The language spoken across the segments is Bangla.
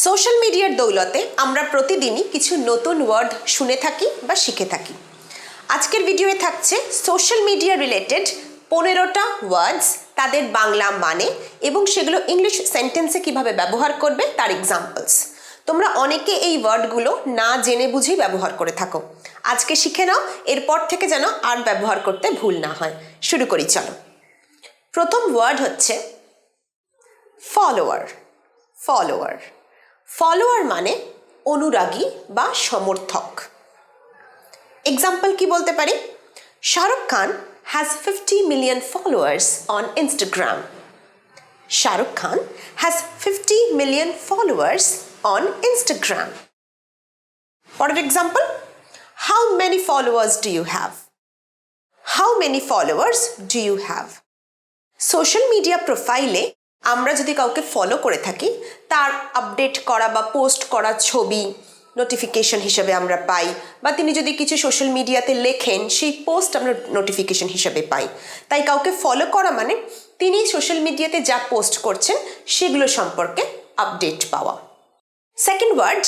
সোশ্যাল মিডিয়ার দৌলতে আমরা প্রতিদিনই কিছু নতুন ওয়ার্ড শুনে থাকি বা শিখে থাকি। আজকের ভিডিওয়ে থাকছে সোশ্যাল মিডিয়া রিলেটেড 15টা ওয়ার্ডস, তাদের বাংলা মানে এবং সেগুলো ইংলিশ সেন্টেন্সে কিভাবে ব্যবহার করবে তার এক্সাম্পলস। তোমরা অনেকে এই ওয়ার্ডগুলো না জেনে বুঝেই ব্যবহার করে থাকো। আজকে শিখে নাও, এরপর থেকে যেন আর ব্যবহার করতে ভুল না হয়। শুরু করি, চলো। প্রথম ওয়ার্ড হচ্ছে ফলোয়ার। ফলোয়ার ফলোয়ার মানে অনুরাগী বা সমর্থক। এক্সাম্পল কি বলতে পারি? Shahrukh Khan has 50 million followers on Instagram. Shahrukh Khan has 50 million followers on Instagram. পরের example, how many followers do you have? How many followers do you have? Social media প্রোফাইলে আমরা যদি কাউকে ফলো করে থাকি, তার আপডেট করা বা পোস্ট করা ছবি নোটিফিকেশন হিসেবে আমরা পাই, বা তিনি যদি কিছু সোশ্যাল মিডিয়াতে লেখেন সেই পোস্ট আমরা নোটিফিকেশন হিসেবে পাই। তাই কাউকে ফলো করা মানে তিনি সোশ্যাল মিডিয়াতে যা পোস্ট করছেন সেগুলো সম্পর্কে আপডেট পাওয়া। Second word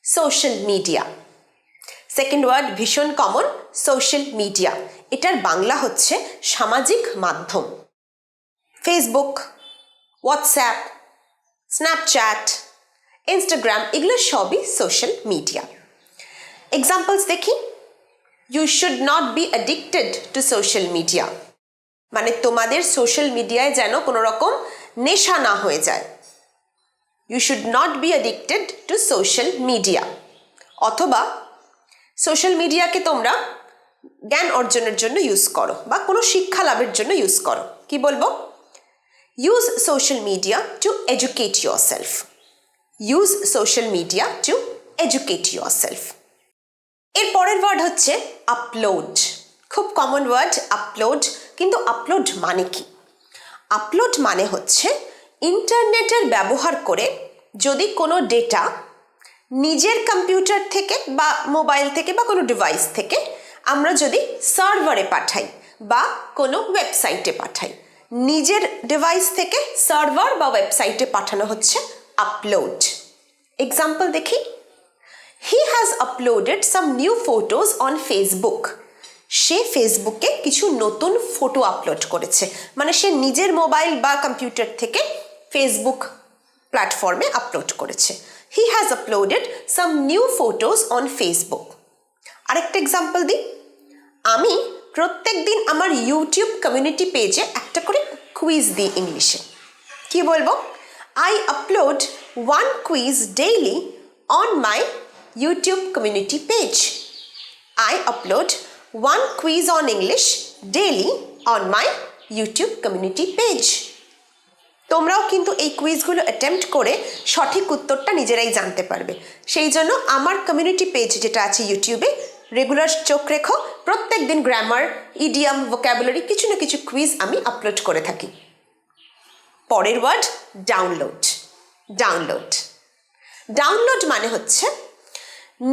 social media. Second word ভীষণ কমন, সোশ্যাল মিডিয়া। এটার বাংলা হচ্ছে সামাজিক মাধ্যম। ফেসবুক, হোয়াটসঅ্যাপ, স্ন্যাপচ্যাট, ইনস্টাগ্রাম, এগুলো সবই সোশ্যাল মিডিয়া। এক্সাম্পলস দেখি। You should not be addicted to social media, মানে তোমাদের সোশ্যাল মিডিয়ায় যেন কোনো রকম নেশা না হয়ে যায়। You should not be addicted to social media. অথবা সোশ্যাল মিডিয়াকে তোমরা জ্ঞান অর্জনের জন্য ইউজ করো বা কোনো শিক্ষা লাভের জন্য ইউজ করো। কি বলবো? Use social media to educate yourself. Use social media to educate yourself. এর পরের ওয়ার্ড হচ্ছে আপলোড। খুব কমন ওয়ার্ড আপলোড, কিন্তু আপলোড মানে কি? আপলোড মানে হচ্ছে ইন্টারনেটের ব্যবহার করে যদি কোনো ডেটা নিজের কম্পিউটার থেকে বা মোবাইল থেকে বা কোনো ডিভাইস থেকে আমরা যদি সার্ভারে পাঠাই বা কোনো ওয়েবসাইটে পাঠাই, নিজের ডিভাইস থেকে সার্ভার বা ওয়েবসাইটে পাঠানো হচ্ছে আপলোড। এক্সাম্পল দেখি। He has uploaded some new photos on Facebook. সে ফেসবুকে কিছু নতুন ফটো আপলোড করেছে, মানে সে নিজের মোবাইল বা কম্পিউটার থেকে ফেসবুক প্ল্যাটফর্মে আপলোড করেছে। হি has uploaded some new photos on Facebook. আরেকটা এক্সাম্পল দিই। আমি প্রত্যেক দিন আমার ইউটিউব কমিউনিটি পেজে একটা করে কুইজ দিই ইংলিশে। কি বলবো? I upload 1 quiz daily on my YouTube community page. I upload 1 quiz on English daily on my YouTube community page. তোমরাও কিন্তু এই কুইজগুলো অ্যাটেম্প্ট করে সঠিক উত্তরটা নিজেরাই জানতে পারবে। সেই জন্য আমার কমিউনিটি পেজ যেটা আছে ইউটিউবে, রেগুলার চোখ রেখো। প্রত্যেক দিন গ্রামার, ইডিয়াম, ভোক্যাবুলারি কিছু না কিছু কুইজ আমি আপলোড করে থাকি। পরের ওয়ার্ড ডাউনলোড। ডাউনলোড ডাউনলোড মানে হচ্ছে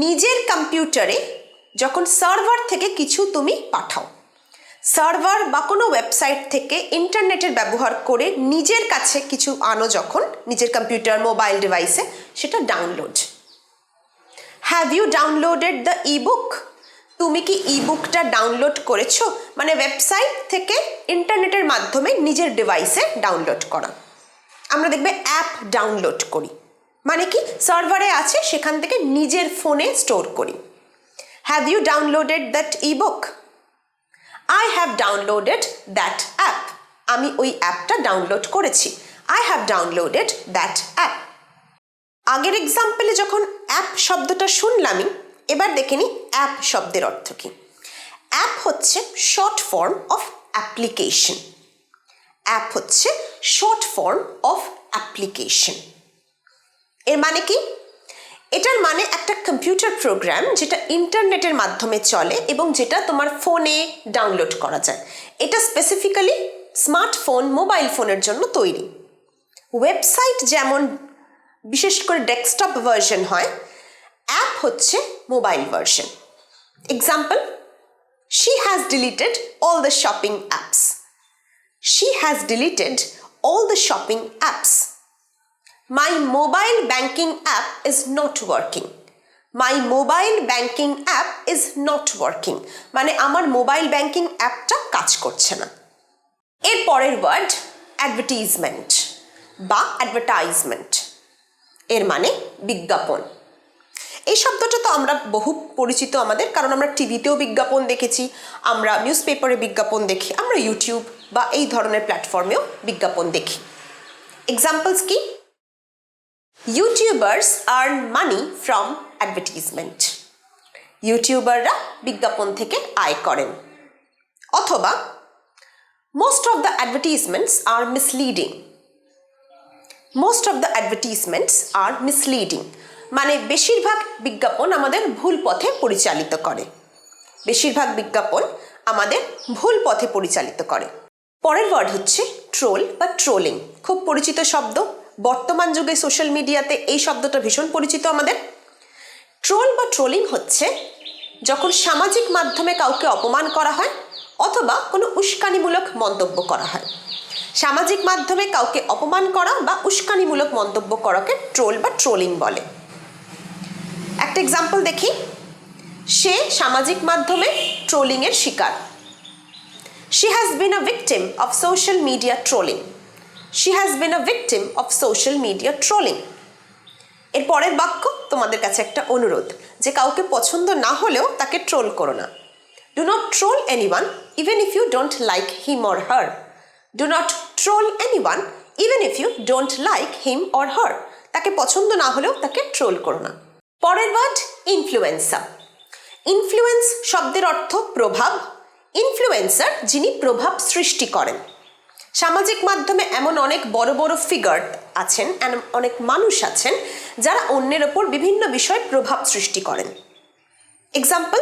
নিজের কম্পিউটারে যখন সার্ভার থেকে কিছু তুমি পাঠাও, সার্ভার বা কোনো ওয়েবসাইট থেকে ইন্টারনেটের ব্যবহার করে নিজের কাছে কিছু আনো যখন নিজের কম্পিউটার, মোবাইল ডিভাইসে, সেটা download. Have you downloaded the ebook? তুমি কি ইবুকটা ডাউনলোড করেছো? মানে ওয়েবসাইট থেকে ইন্টারনেটের মাধ্যমে নিজের ডিভাইসে ডাউনলোড করা। আমরা দেখবে অ্যাপ ডাউনলোড করি, মানে কি সার্ভারে আছে সেখান থেকে নিজের ফোনে স্টোর করি। Have you downloaded that ebook? I have downloaded that app. আমি ওই অ্যাপটা ডাউনলোড করেছি। I have downloaded that app. আগের এক্সাম্পলে যখন অ্যাপ শব্দটা শুনলামই, এবার দেখে নিই অ্যাপ শব্দের অর্থ কি। অ্যাপ হচ্ছে short form of application. App হচ্ছে শর্ট ফর্ম অফ অ্যাপ্লিকেশন। এর মানে কি? এটার মানে একটা কম্পিউটার প্রোগ্রাম যেটা ইন্টারনেটের মাধ্যমে চলে এবং যেটা তোমার ফোনে ডাউনলোড করা যায়। এটা স্পেসিফিক্যালি স্মার্টফোন, মোবাইল ফোনের জন্য তৈরি। ওয়েবসাইট যেমন বিশেষ করে ডেস্কটপ ভার্সন হয়, অ্যাপ হচ্ছে mobile version. Example, she has deleted all the shopping apps. She has deleted all the shopping apps. My mobile banking app is not working. My mobile banking app is not working মানে আমার মোবাইল ব্যাংকিং অ্যাপটা কাজ করছে না। এর পরের ওয়ার্ড অ্যাডভার্টাইজমেন্ট বা অ্যাডভার্টাইজমেন্ট, এর মানে বিজ্ঞাপন। এই শব্দটা তো আমরা বহু পরিচিত আমাদের, কারণ আমরা টিভিতেও বিজ্ঞাপন দেখেছি, আমরা নিউজ পেপারে বিজ্ঞাপন দেখি, আমরা ইউটিউব বা এই ধরনের প্ল্যাটফর্মেও বিজ্ঞাপন দেখি। এক্সাম্পলস কি? YouTubers earn money from advertisement. ইউটিউবাররা বিজ্ঞাপন থেকে আয় করেন। অথবা most of the advertisements are misleading. Most of the advertisements are misleading মানে বেশিরভাগ বিজ্ঞাপন আমাদের ভুল পথে পরিচালিত করে। বেশিরভাগ বিজ্ঞাপন আমাদের ভুল পথে পরিচালিত করে। পরের ওয়ার্ড হচ্ছে ট্রোল বা ট্রোলিং। খুব পরিচিত শব্দ, বর্তমান যুগে সোশ্যাল মিডিয়াতে এই শব্দটা ভীষণ পরিচিত আমাদের। ট্রোল বা ট্রোলিং হচ্ছে যখন সামাজিক মাধ্যমে কাউকে অপমান করা হয় অথবা কোনো উস্কানিমূলক মন্তব্য করা হয়। সামাজিক মাধ্যমে কাউকে অপমান করা বা উস্কানিমূলক মন্তব্য করাকে ট্রোল বা ট্রোলিং বলে। একটা এক্সাম্পল দেখি। সে সামাজিক মাধ্যমে ট্রোলিংয়ের শিকার। She has been a victim of social media trolling. She has been a victim of social media trolling. এর পরের বাক্য তোমাদের কাছে একটা অনুরোধ যে কাউকে পছন্দ না হলেও তাকে ট্রোল করো না। Do not troll anyone even if you don't like him or her. Do not troll anyone even if you don't like him or her. তাকে পছন্দ না হলেও তাকে ট্রোল করো না। পরের ওয়ার্ড ইনফ্লুয়েন্সার। ইনফ্লুয়েন্স শব্দের অর্থ প্রভাব। ইনফ্লুয়েন্সার যিনি প্রভাব সৃষ্টি করেন। সামাজিক মাধ্যমে এমন অনেক বড় বড় ফিগার আছেন, অনেক মানুষ আছেন যারা অন্যের ওপর বিভিন্ন বিষয়ে প্রভাব সৃষ্টি করেন। এক্সাম্পল,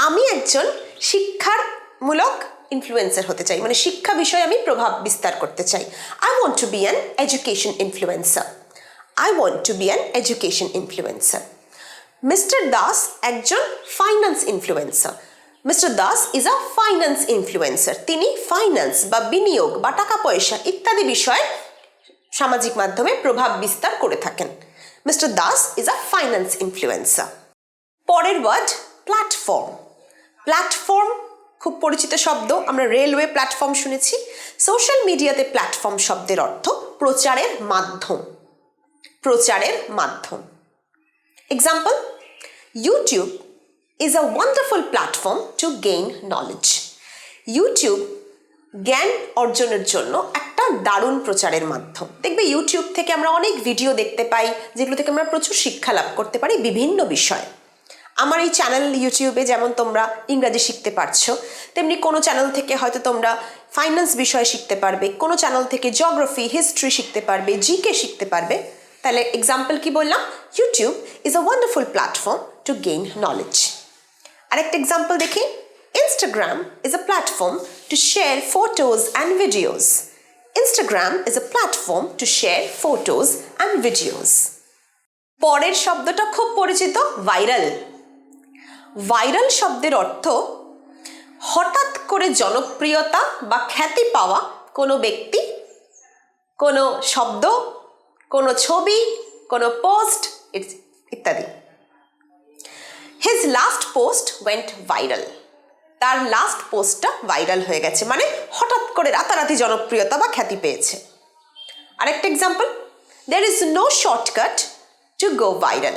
আমি একজন শিক্ষামূলক ইনফ্লুয়েন্সার হতে চাই, মানে শিক্ষা বিষয়ে আমি প্রভাব বিস্তার করতে চাই। I want to be an education influencer. I want to be an education influencer. Mister Das একজন finance influencer. Mister Das is a finance influencer. তিনি ফাইন্যান্স বা বিনিয়োগ বা টাকা পয়সা ইত্যাদি বিষয়ে সামাজিক মাধ্যমে প্রভাব বিস্তার করে থাকেন। Mister Das is a finance influencer. পরের ওয়ার্ড প্ল্যাটফর্ম। প্ল্যাটফর্ম খুব পরিচিত শব্দ, আমরা রেলওয়ে প্ল্যাটফর্ম শুনেছি। সোশ্যাল মিডিয়াতে প্ল্যাটফর্ম শব্দের অর্থ প্রচারের মাধ্যম। প্রচারের মাধ্যম। Example, YouTube is a wonderful platform to gain knowledge. YouTube জ্ঞান অর্জনের জন্য একটা দারুণ প্রচারের মাধ্যম। দেখবে ইউটিউব থেকে আমরা অনেক ভিডিও দেখতে পাই যেগুলো থেকে আমরা প্রচুর শিক্ষা লাভ করতে পারি বিভিন্ন বিষয়ে। আমার এই চ্যানেল ইউটিউবে যেমন তোমরা ইংরাজি শিখতে পারছো, তেমনি কোনো চ্যানেল থেকে হয়তো তোমরা ফাইন্যান্স বিষয়ে শিখতে পারবে, কোনো চ্যানেল থেকে জিওগ্রাফি, হিস্ট্রি শিখতে পারবে, জিকে শিখতে পারবে। তাহলে এক্সাম্পল কি বললাম? YouTube is a wonderful platform to gain knowledge. আরেকটা এক্সাম্পল দেখি। Instagram is a platform to share photos and videos. Instagram is a platform to share photos and videos. পরের শব্দটা খুব পরিচিত, ভাইরাল। ভাইরাল শব্দের অর্থ হঠাৎ করে জনপ্রিয়তা বা খ্যাতি পাওয়া কোনো ব্যক্তি, কোনো শব্দ, কোনো ছবি, কোনো পোস্ট ইত্যাদি। His last post went viral. তার লাস্ট পোস্টটা ভাইরাল হয়ে গেছে, মানে হঠাৎ করে রাতারাতি জনপ্রিয়তা বা খ্যাতি পেয়েছে। আরেকটা example, there is no shortcut to go viral.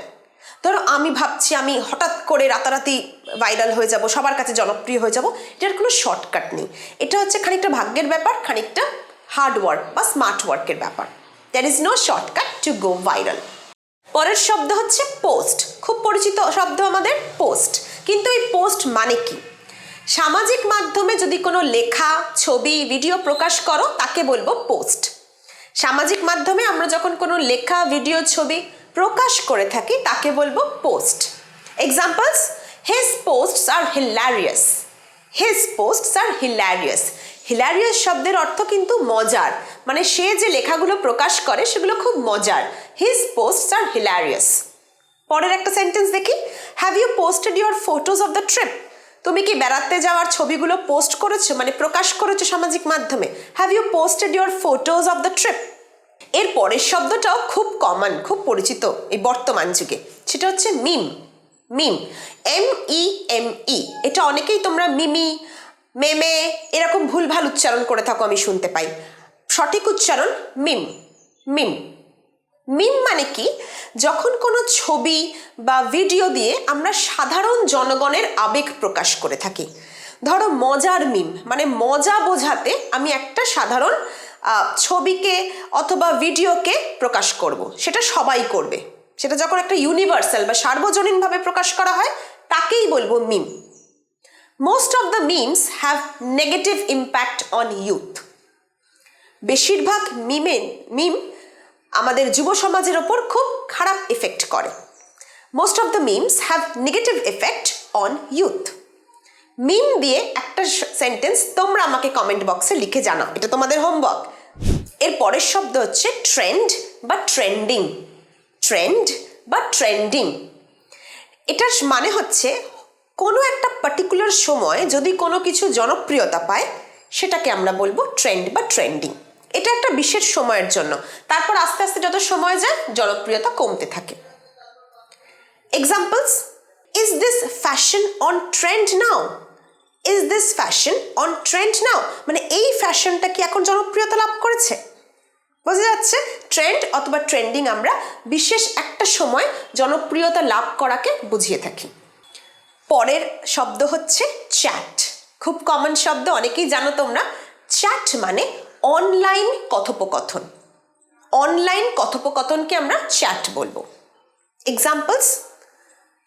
ধরো আমি ভাবছি আমি হঠাৎ করে রাতারাতি ভাইরাল হয়ে যাব, সবার কাছে জনপ্রিয় হয়ে যাব, এটার কোনো শর্টকাট নেই। এটা হচ্ছে খানিকটা ভাগ্যের ব্যাপার, খানিকটা হার্ড ওয়ার্ক বা স্মার্ট ওয়ার্কের ব্যাপার। there is no shortcut to go viral. পরের শব্দ হচ্ছে পোস্ট। খুব পরিচিত শব্দ আমাদের পোস্ট, কিন্তু এই পোস্ট মানে কি? সামাজিক মাধ্যমে যদি কোনো লেখা, ছবি, ভিডিও প্রকাশ করো তাকে বলবো পোস্ট। সামাজিক মাধ্যমে আমরা যখন কোনো লেখা, ভিডিও, ছবি প্রকাশ করে থাকি তাকে বলবো post. Examples, his posts are hilarious. His posts are hilarious. Hilarious শব্দের অর্থ কিন্তু মজার, মানে সে যে লেখাগুলো প্রকাশ করে সেগুলো খুব মজার। His posts are hilarious. পরের একটা সেন্টেন্স দেখি। Have you posted your photos of the trip? তুমি কি বেড়াতে যাওয়ার ছবিগুলো পোস্ট করেছো, মানে প্রকাশ করেছো সামাজিক মাধ্যমে? Have you posted your photos of the trip? এর পরের শব্দটাও খুব কমন, খুব পরিচিত এই বর্তমান যুগে, সেটা হচ্ছে মিম। মিম, MEME, এটা অনেকেই তোমরা মিমি, মেমে এরকম ভুলভাল উচ্চারণ করে থাকো, আমি শুনতে পাই। সঠিক উচ্চারণ মিম। মিম, মিম মানে কি? যখন কোনো ছবি বা ভিডিও দিয়ে আমরা সাধারণ জনগণের আবেগ প্রকাশ করে থাকি। ধরো মজার মিম, মানে মজা বোঝাতে আমি একটা সাধারণ ছবিকে অথবা ভিডিওকে প্রকাশ করব, সেটা সবাই করবে। সেটা যখন একটা ইউনিভার্সাল বা সার্বজনীনভাবে প্রকাশ করা হয় তাকেই বলবো meme. Most of the memes have negative impact on youth. বেশিরভাগ মিম আমাদের যুব সমাজের ওপর খুব খারাপ এফেক্ট করে। Most of the memes have negative effect on youth. Meme দিয়ে একটা সেন্টেন্স তোমরা আমাকে কমেন্ট বক্সে লিখে জানাও, এটা তোমাদের হোমওয়ার্ক। এর পরের শব্দ হচ্ছে ট্রেন্ড বা ট্রেন্ডিং। ট্রেন্ড বা ট্রেন্ডিং, এটার মানে হচ্ছে কোনো একটা পার্টিকুলার সময় যদি কোনো কিছু জনপ্রিয়তা পায় সেটাকে আমরা বলবো ট্রেন্ড বা ট্রেন্ডিং। এটা একটা বিশেষ সময়ের জন্য, তারপর আস্তে আস্তে যত সময় যায় জনপ্রিয়তা কমতে থাকে। Examples: is this fashion on trend now? Is this fashion on trend now মানে এই ফ্যাশনটা কি এখন জনপ্রিয়তা লাভ করেছে? বোঝা যাচ্ছে, ট্রেন্ড অথবা ট্রেন্ডিং আমরা বিশেষ একটা সময় জনপ্রিয়তা লাভ করাকে বুঝিয়ে থাকি। পরের শব্দ হচ্ছে চ্যাট। খুব কমন শব্দ, অনেকেই জানো তোমরা। চ্যাট মানে অনলাইন কথোপকথন। অনলাইন কথোপকথনকে আমরা চ্যাট বলবো। এক্সাম্পলস: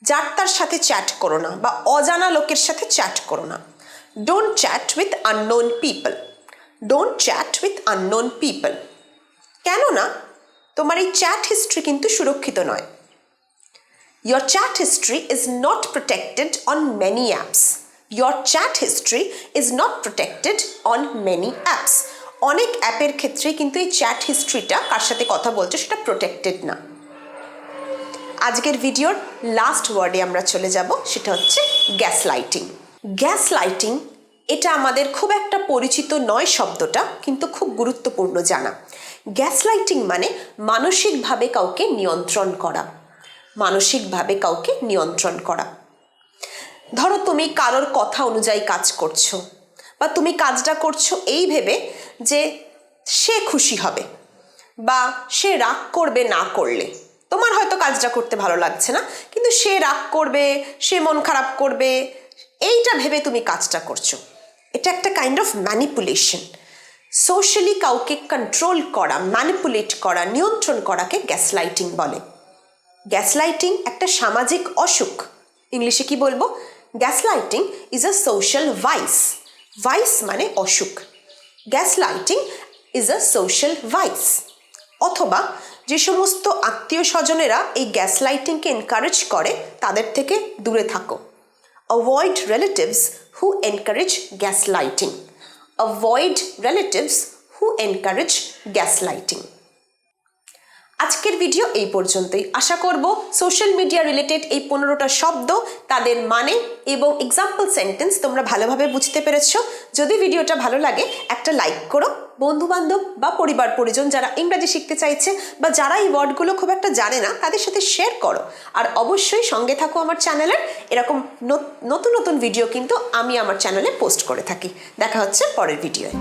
যার তার সাথে চ্যাট করো না বা অজানা লোকের সাথে চ্যাট করো না। Don't chat with unknown people. Don't chat with unknown people. কেননা তোমার এই চ্যাট হিস্ট্রি কিন্তু সুরক্ষিত নয়। Your chat history is not protected on many apps. Your chat history is not protected on many apps. অনেক অ্যাপের ক্ষেত্রে কিন্তু এই চ্যাট হিস্ট্রিটা কার সাথে কথা বলছো সেটা প্রোটেক্টেড না। আজকের ভিডিওর লাস্ট ওয়ার্ডে আমরা চলে যাব, সেটা হচ্ছে গ্যাস লাইটিং। গ্যাস লাইটিং এটা আমাদের খুব একটা পরিচিত নয় শব্দটা, কিন্তু খুব গুরুত্বপূর্ণ জানা। গ্যাস লাইটিং মানে মানসিকভাবে কাউকে নিয়ন্ত্রণ করা। মানসিকভাবে কাউকে নিয়ন্ত্রণ করা। ধরো তুমি কারোর কথা অনুযায়ী কাজ করছো, বা তুমি কাজটা করছো এই ভেবে যে সে খুশি হবে বা সে রাগ করবে না করলে। তোমার হয়তো কাজটা করতে ভালো লাগছে না, কিন্তু সে রাগ করবে, সে মন খারাপ করবে, এইটা ভেবে তুমি কাজটা করছো। এটা একটা কাইন্ড অফ ম্যানিপুলেশন। সোশ্যালি কাউকে কন্ট্রোল করা, ম্যানিপুলেট করা, নিয়ন্ত্রণ করাকে গ্যাসলাইটিং বলে। গ্যাসলাইটিং একটা সামাজিক অসুখ। ইংলিশে কি বলবো? Gaslighting is a social vice. Vice মানে অসুখ। Gaslighting is a social vice. অথবা যে সমস্ত আত্মীয় স্বজনেরা এই গ্যাসলাইটিংকে এনকারেজ করে তাদের থেকে দূরে থাকো। অ্যাভয়েড রিলেটিভস হু এনকারেজ গ্যাসলাইটিং। অ্যাভয়েড রিলেটিভস হু এনকারেজ গ্যাসলাইটিং। আজকের ভিডিও এই পর্যন্তই। আশা করব সোশ্যাল মিডিয়া রিলেটেড এই 15টা শব্দ, তাদের মানে এবং এক্সাম্পল সেন্টেন্স তোমরা ভালোভাবে বুঝতে পেরেছো। যদি ভিডিওটা ভালো লাগে একটা লাইক করো। বন্ধুবান্ধব বা পরিবার পরিজন যারা ইংরাজি শিখতে চাইছে বা যারা এই ওয়ার্ডগুলো খুব একটা জানে না তাদের সাথে শেয়ার করো। আর অবশ্যই সঙ্গে থাকো আমার চ্যানেলের। এরকম নতুন নতুন ভিডিও কিন্তু আমি আমার চ্যানেলে পোস্ট করে থাকি। দেখা হচ্ছে পরের ভিডিওয়।